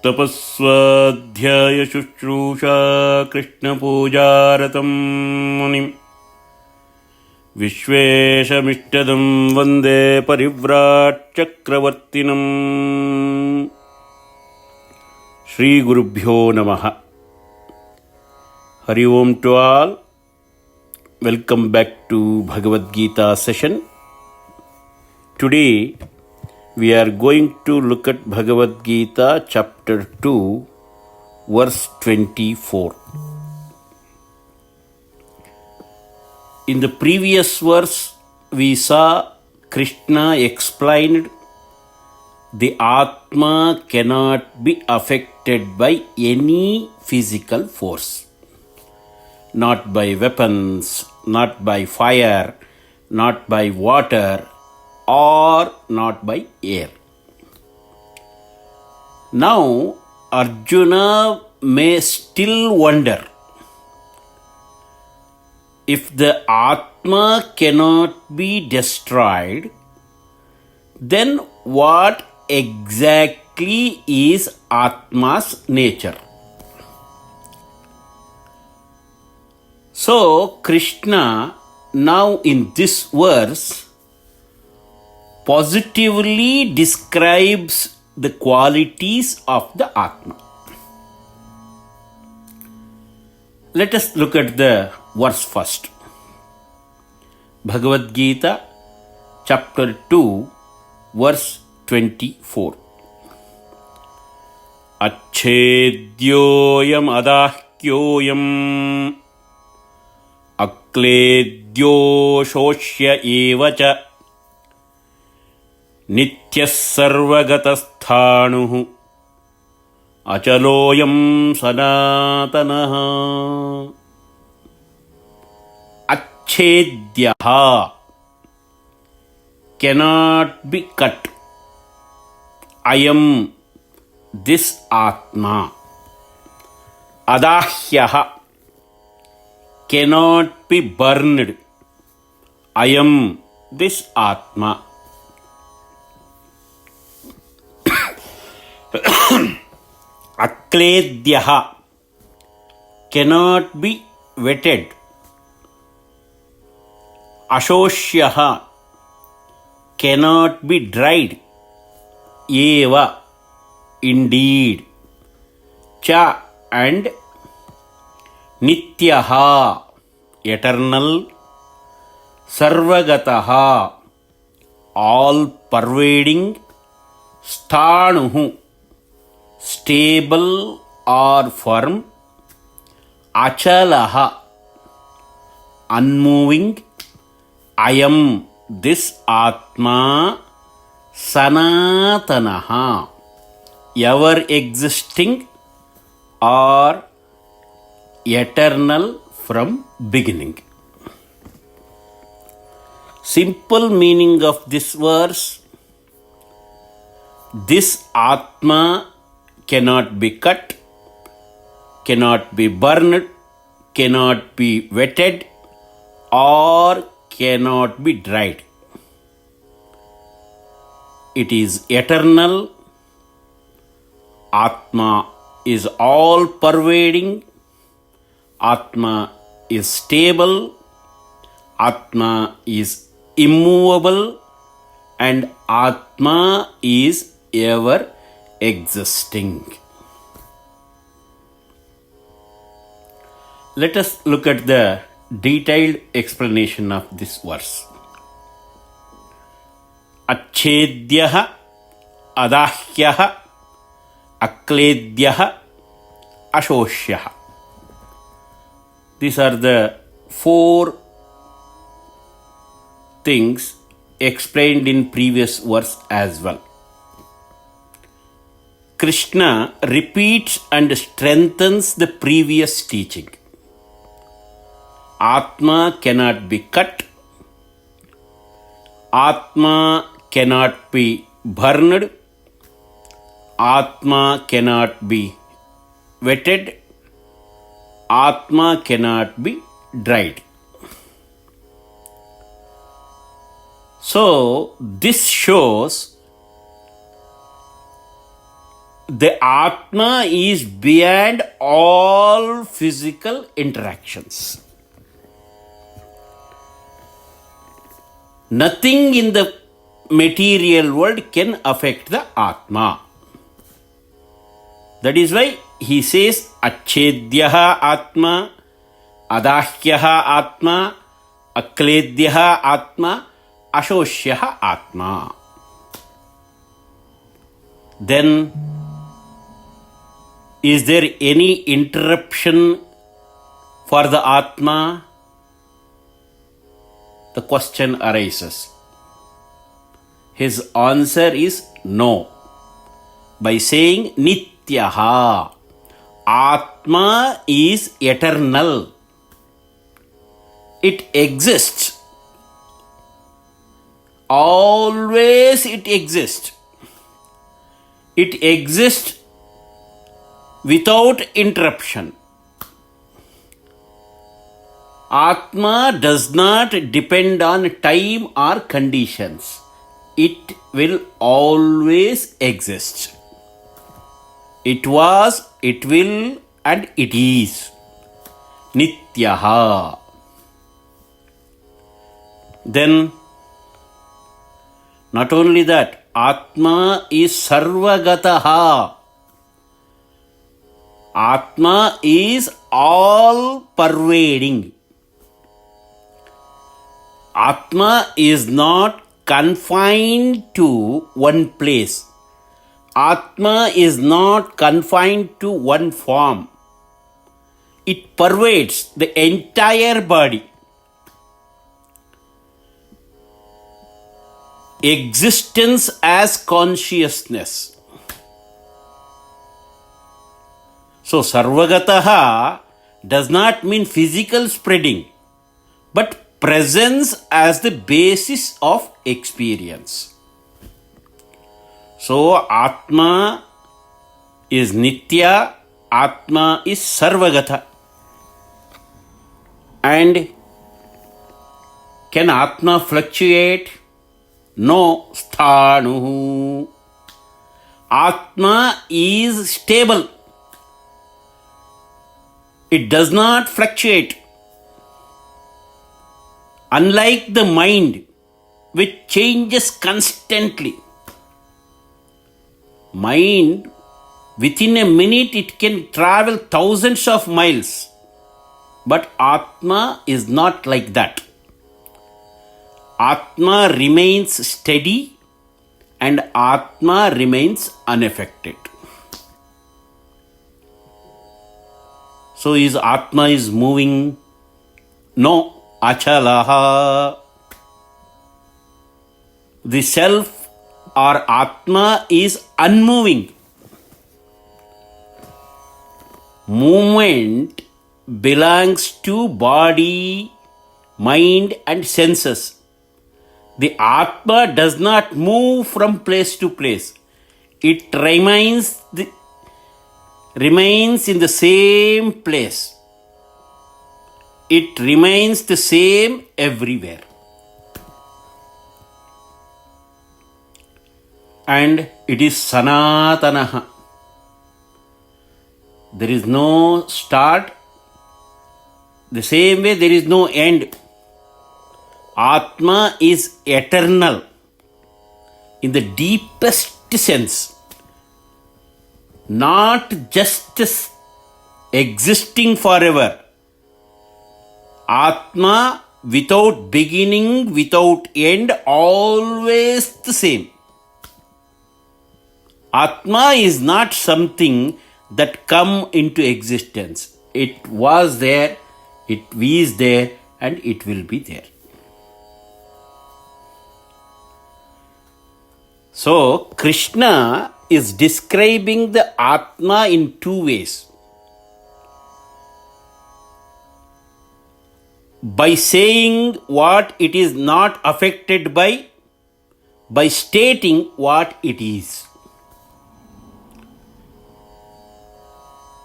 तपस्वाध्यायशुश्रूषा कृष्णपूजारतं मुनिं विश्वेशमिष्टदं वन्दे परिव्राट्चक्रवर्तिनम् श्रीगुरुभ्यो नमः. Hari Om to all. Welcome back to Bhagavad Gita session. Today we are going to look at Bhagavad Gita chapter 2 verse 24. In the previous verse we saw Krishna explained the Atma cannot be affected by any physical force. Not by weapons, not by fire, not by water, or not by air. Now, Arjuna may still wonder, if the Atma cannot be destroyed, then what exactly is Atma's nature? So, Krishna now in this verse positively describes the qualities of the Atma. Let us look at the verse first. Bhagavad Gita chapter 2 verse 24. Achedyoyam adahyoyam अक्लेद्यो शोष्य एव च नित्यः सर्वगतस्थाणुः अचलोऽयं सनातनः. अच्छेद्यः cannot be cut. I am this Atma. Adahyah cannot be burned. I am this Atma. Akledyaha cannot be wetted. Ashosyaha cannot be dried. Eva indeed. Cha and Nityaha eternal, Sarvagataha all pervading, Sthanuhu stable or firm, Achalaha unmoving, I am this Atma, Sanatanaha ever existing or eternal from beginning. Simple meaning of this verse: this Atma cannot be cut, cannot be burned, cannot be wetted, or cannot be dried. It is eternal. Atma is all pervading. Atma is stable. Atma is immovable. And Atma is ever existing. Let us look at the detailed explanation of this verse. Achedyaha, adahyaha, akledyaha, ashosyaha. These are the four things explained in previous verse as well. Krishna repeats and strengthens the previous teaching. Atma cannot be cut. Atma cannot be burned. Atma cannot be wetted. Atma cannot be dried. So this shows the Atma is beyond all physical interactions. Nothing in the material world can affect the Atma. That is why he says Achedyaha Atma, Adahyaha Atma, Akledyaha Atma, Ashoshyaha Atma. Then, is there any interruption for the Atma? The question arises. His answer is no. By saying Nityaha, Atma is eternal. It exists. Always it exists. It exists without interruption. Atma does not depend on time or conditions. It will always exist. It was, it will, and it is. Nityaha. Then, not only that, Atma is sarvagataha. Atma is all pervading. Atma is not confined to one place. Atma is not confined to one form. It pervades the entire body. Existence as consciousness. So, sarvagataha does not mean physical spreading, but presence as the basis of experience. So, Atma is Nitya, Atma is Sarvagata. And can Atma fluctuate? No, Sthanuhu. Atma is stable. It does not fluctuate. Unlike the mind, which changes constantly. Mind, within a minute, it can travel thousands of miles. But Atma is not like that. Atma remains steady and Atma remains unaffected. So is Atma is moving? No. Achalaha. The self or Atma is unmoving. Movement belongs to body, mind and senses. The Atma does not move from place to place. It remains in the same place. It remains the same everywhere. And it is Sanatanaha. There is no start. The same way there is no end. Atma is eternal in the deepest sense. Not just existing forever. Atma without beginning, without end, always the same. Atma is not something that come into existence. It was there, it is there, and it will be there. So, Krishna is describing the Atma in two ways. By saying what it is not affected by stating what it is.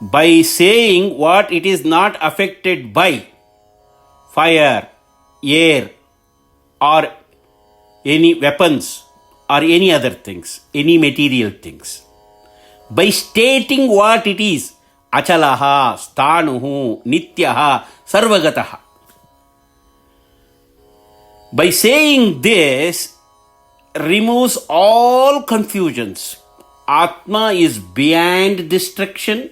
By saying what it is not affected by fire, air, or any weapons or any other things, any material things. By stating what it is, achalaha, sthanuhu, nityaha, sarvagataha. By saying this, removes all confusions. Atma is beyond destruction.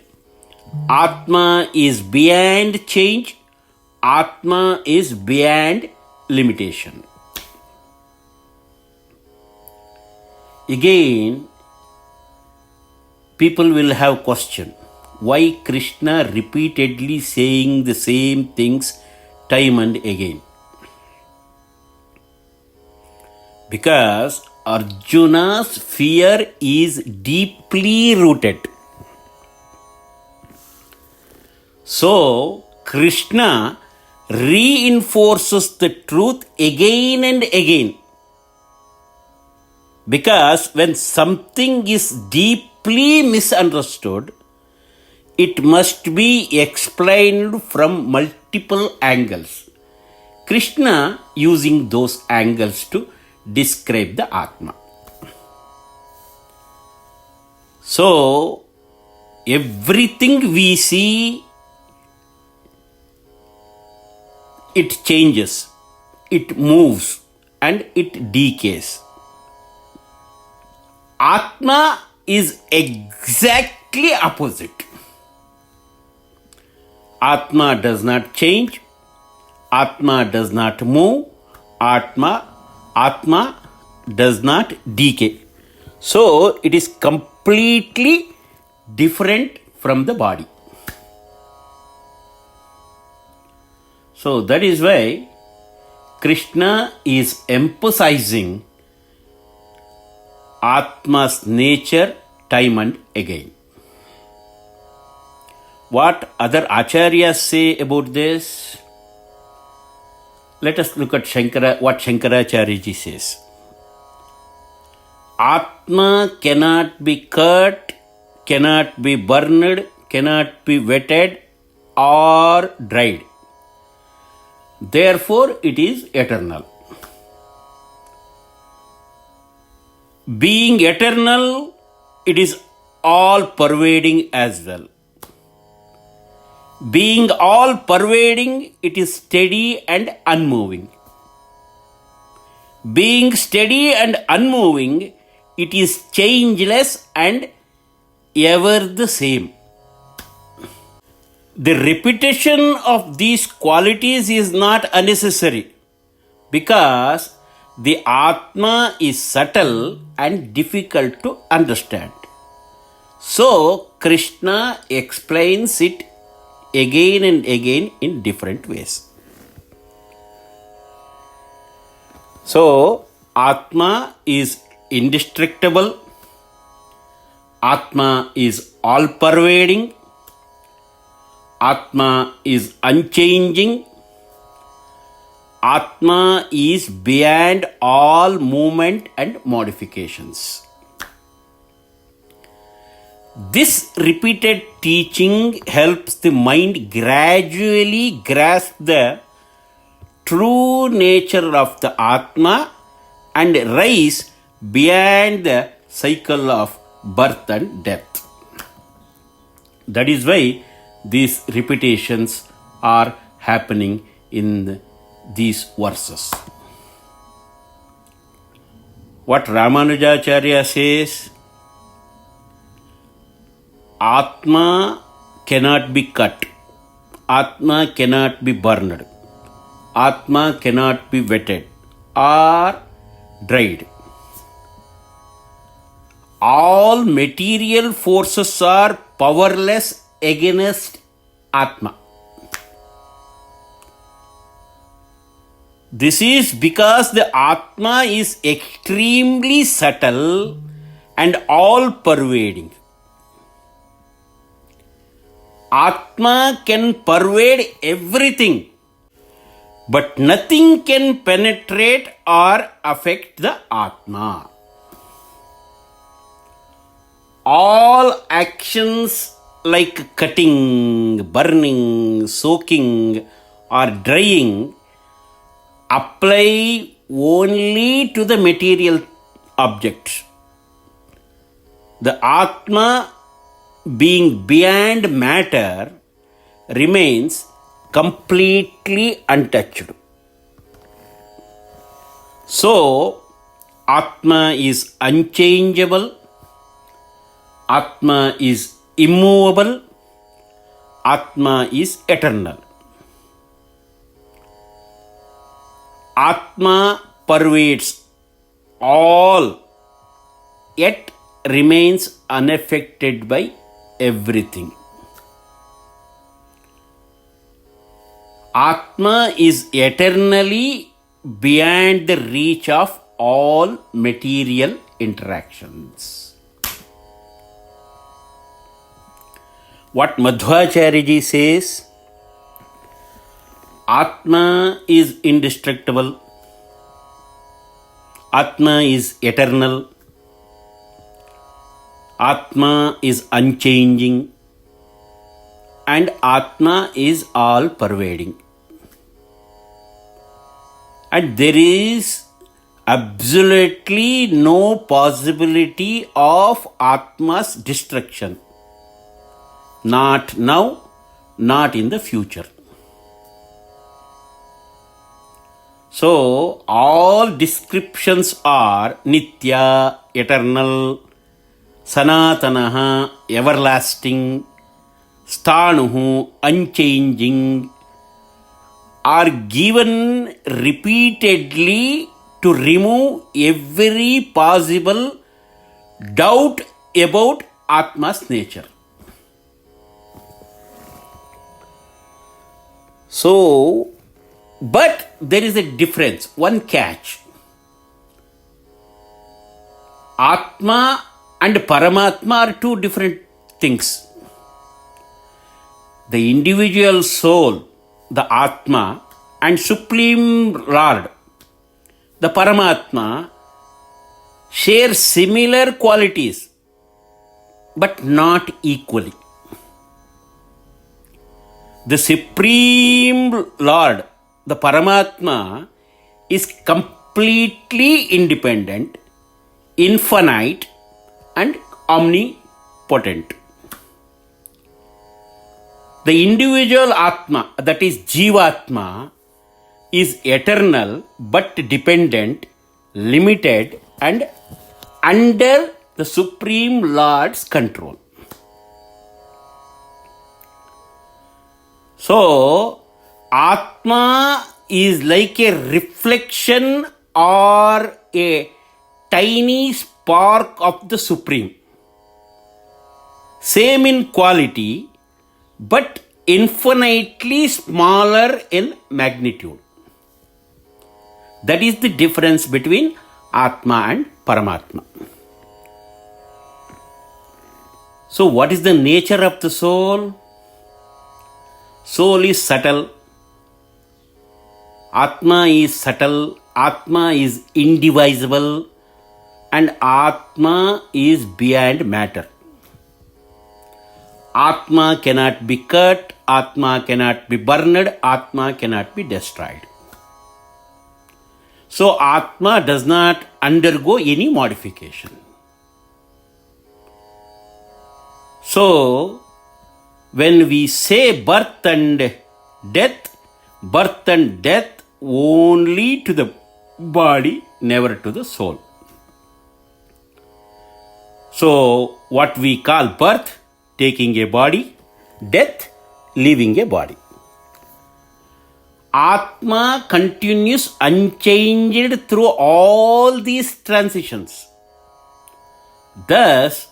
Atma is beyond change. Atma is beyond limitation. Again, people will have question. Why Krishna repeatedly saying the same things time and again? Because Arjuna's fear is deeply rooted. So, Krishna reinforces the truth again and again. Because when something is deeply misunderstood, it must be explained from multiple angles. Krishna using those angles to describe the Atma. So, everything we see, it changes, it moves, and it decays. Atma is exactly opposite. Atma does not change. Atma does not move. Atma does not decay. So, it is completely different from the body. So, that is why Krishna is emphasizing Atma's nature time and again. What other acharyas say about this? Let us look at what Shankaracharya ji says. Atma cannot be cut, cannot be burned, cannot be wetted or dried. Therefore, it is eternal. Being eternal, it is all-pervading as well. Being all-pervading, it is steady and unmoving. Being steady and unmoving, it is changeless and ever the same. The repetition of these qualities is not unnecessary because the Atma is subtle and difficult to understand. So, Krishna explains it again and again in different ways. So, Atma is indestructible. Atma is all-pervading. Atma is unchanging. Atma is beyond all movement and modifications. This repeated teaching helps the mind gradually grasp the true nature of the Atma and rise beyond the cycle of birth and death. That is why these repetitions are happening in these verses. What Ramanujacharya says, Atma cannot be cut. Atma cannot be burned. Atma cannot be wetted or dried. All material forces are powerless against Atma. This is because the Atma is extremely subtle and all-pervading. Atma can pervade everything, but nothing can penetrate or affect the Atma. All actions like cutting, burning, soaking or drying apply only to the material objects. The Atma, being beyond matter, remains completely untouched. So, Atma is unchangeable, Atma is immovable, Atma is eternal. Atma pervades all, yet remains unaffected by everything. Atma is eternally beyond the reach of all material interactions. What Madhvacharya says, Atma is indestructible, Atma is eternal, Atma is unchanging, and Atma is all pervading. And there is absolutely no possibility of Atma's destruction. Not now, not in the future. So, all descriptions are Nitya, eternal, Sanatanaha, everlasting, Sthanuhu, unchanging, are given repeatedly to remove every possible doubt about Atma's nature. So, but there is a difference, one catch. Atma and Paramatma are two different things. The individual soul, the Atma, and Supreme Lord, the Paramatma, share similar qualities, but not equally. The Supreme Lord, the Paramatma, is completely independent, infinite, and omnipotent. The individual Atma, that is Jivatma, is eternal but dependent, limited, and under the Supreme Lord's control. So, Atma is like a reflection or a tiny spark of the Supreme. Same in quality, but infinitely smaller in magnitude. That is the difference between Atma and Paramatma. So, what is the nature of the soul? Soul is subtle, Atma is subtle, Atma is indivisible, and Atma is beyond matter. Atma cannot be cut, Atma cannot be burned, Atma cannot be destroyed. So, Atma does not undergo any modification. So, when we say birth and death only to the body, never to the soul. So, what we call birth, taking a body, death, leaving a body. Atma continues unchanged through all these transitions. Thus,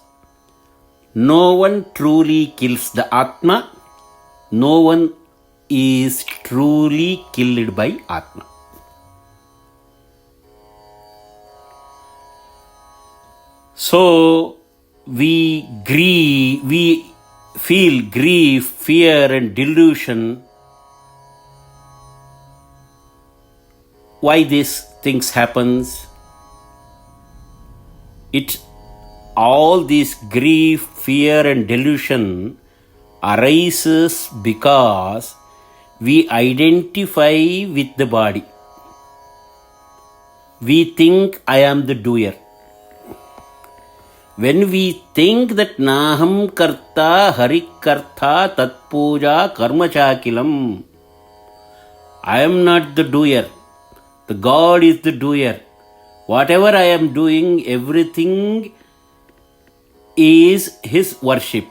no one truly kills the Atma. No one is truly killed by Atma. So, we feel grief, fear and delusion. Why these things happens? All this grief, fear and delusion arises because we identify with the body. we think I am the doer. When we think that Naham Karta Harikartha Tatpuja Karma Chakilam, I am not the doer, the God is the doer. Whatever I am doing, everything is His worship.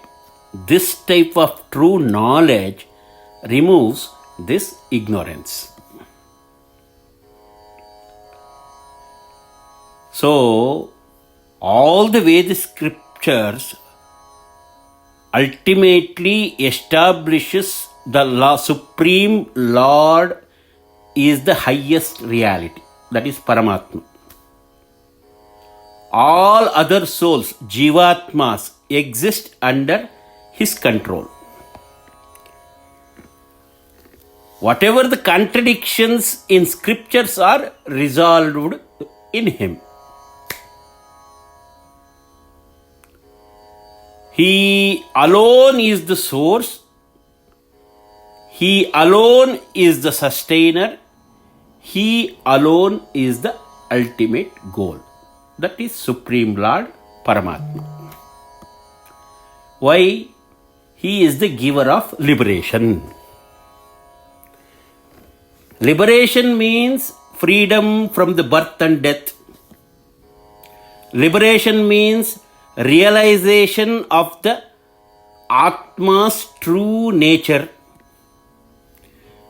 This type of true knowledge removes this ignorance. So, all the Vedic scriptures ultimately establishes the Supreme Lord is the highest reality, that is Paramatma. All other souls, Jivatmas, exist under His control. Whatever the contradictions in scriptures are resolved in Him. He alone is the source. He alone is the sustainer. He alone is the ultimate goal. That is Supreme Lord Paramatma. Why? He is the giver of liberation. Liberation means freedom from the birth and death. Liberation means realization of the Atma's true nature.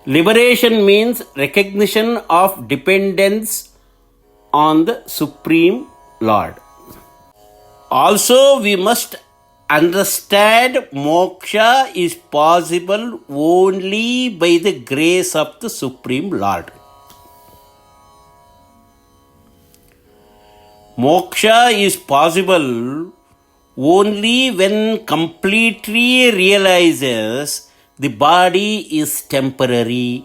Liberation means recognition of dependence on the Supreme Lord. Also, we must understand moksha is possible only by the grace of the Supreme Lord. Moksha is possible only when completely realizes the body is temporary,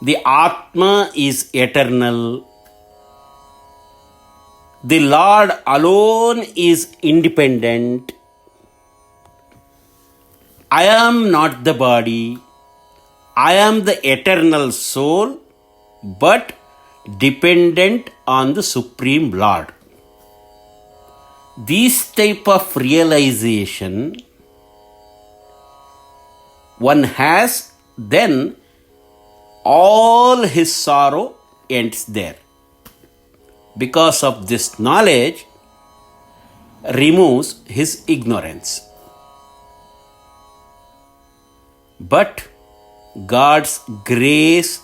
the Atma is eternal, the Lord alone is independent. I am not the body, I am the eternal soul, but dependent on the Supreme Lord. This type of realization one has, then all his sorrow ends there. Because of this knowledge removes his ignorance. But God's grace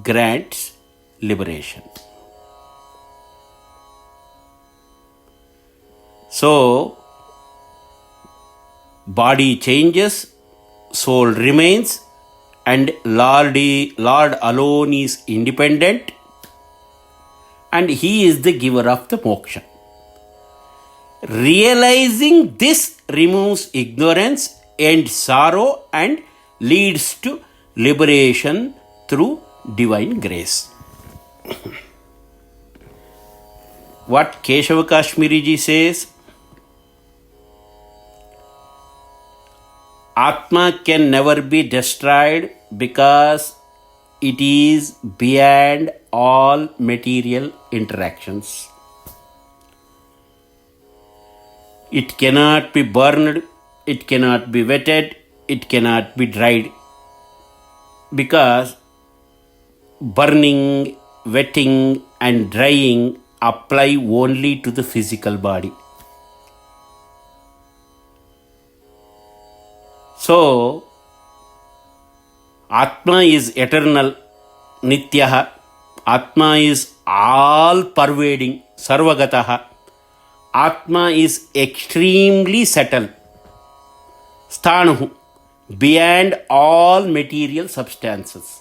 grants liberation. So, body changes, soul remains, and Lord alone is independent, and He is the giver of the moksha. Realizing this removes ignorance and sorrow and leads to liberation through divine grace. What Keshava Kashmiri ji says, Atma can never be destroyed because it is beyond all material interactions. It cannot be burned, it cannot be wetted, it cannot be dried, because burning, wetting and drying apply only to the physical body. So, Atma is eternal, Nityaha. Atma is all-pervading, Sarvagataha. Atma is extremely subtle, Sthanuhu, beyond all material substances.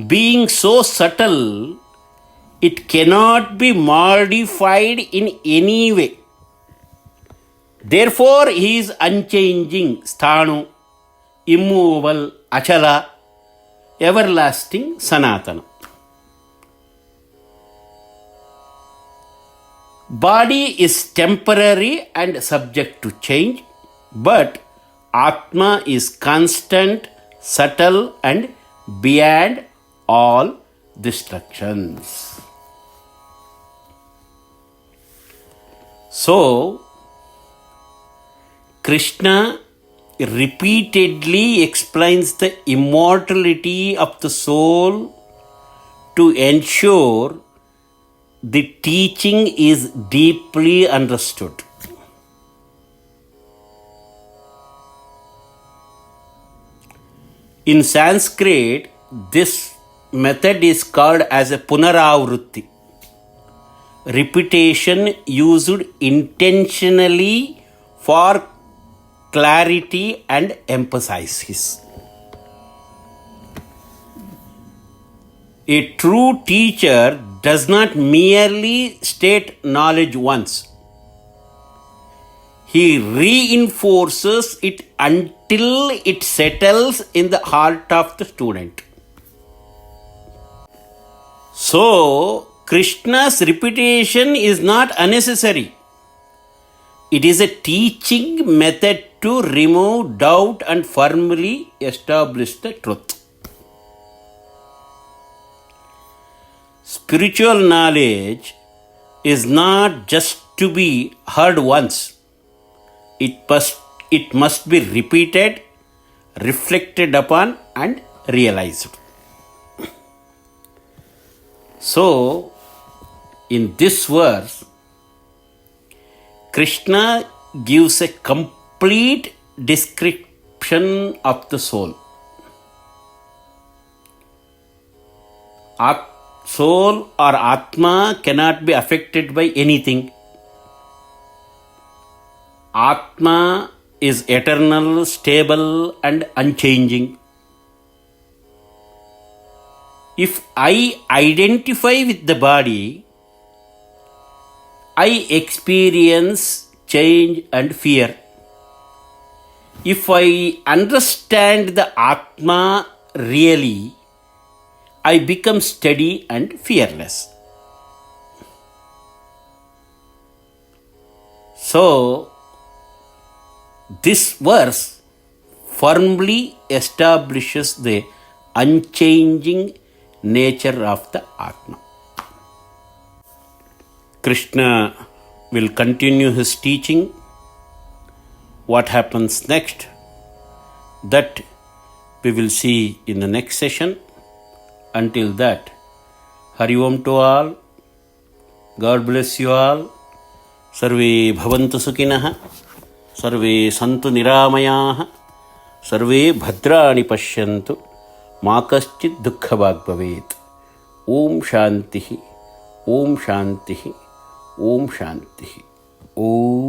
Being so subtle, it cannot be modified in any way. Therefore, He is unchanging, Sthanu, immovable, Achala, everlasting, Sanatana. Body is temporary and subject to change, but Atma is constant, subtle and beyond all destructions. So, Krishna repeatedly explains the immortality of the soul to ensure the teaching is deeply understood. In Sanskrit, this method is called as a punaravrutti, repetition used intentionally for clarity and emphasis. A true teacher does not merely state knowledge once. He reinforces it until it settles in the heart of the student. So, Krishna's repetition is not unnecessary. It is a teaching method to remove doubt and firmly establish the truth. Spiritual knowledge is not just to be heard once. It must be repeated, reflected upon, and realized. So, in this verse, Krishna gives a complete description of the soul. Soul or Atma cannot be affected by anything. Atma is eternal, stable, and unchanging. If I identify with the body, I experience change and fear. If I understand the Atma really, I become steady and fearless. So, this verse firmly establishes the unchanging nature of the Atma. Krishna will continue his teaching. What happens next? That we will see in the next session. Until that, Hari Om to all. God bless you all. Sarve bhavantu sukhinah. Sarve santu niramayah. Sarve bhadrani pashyantu. Ma kaschid dukkha bhag bhavet. Om Shantihi. Om Shantihi. Om Shantihi. Om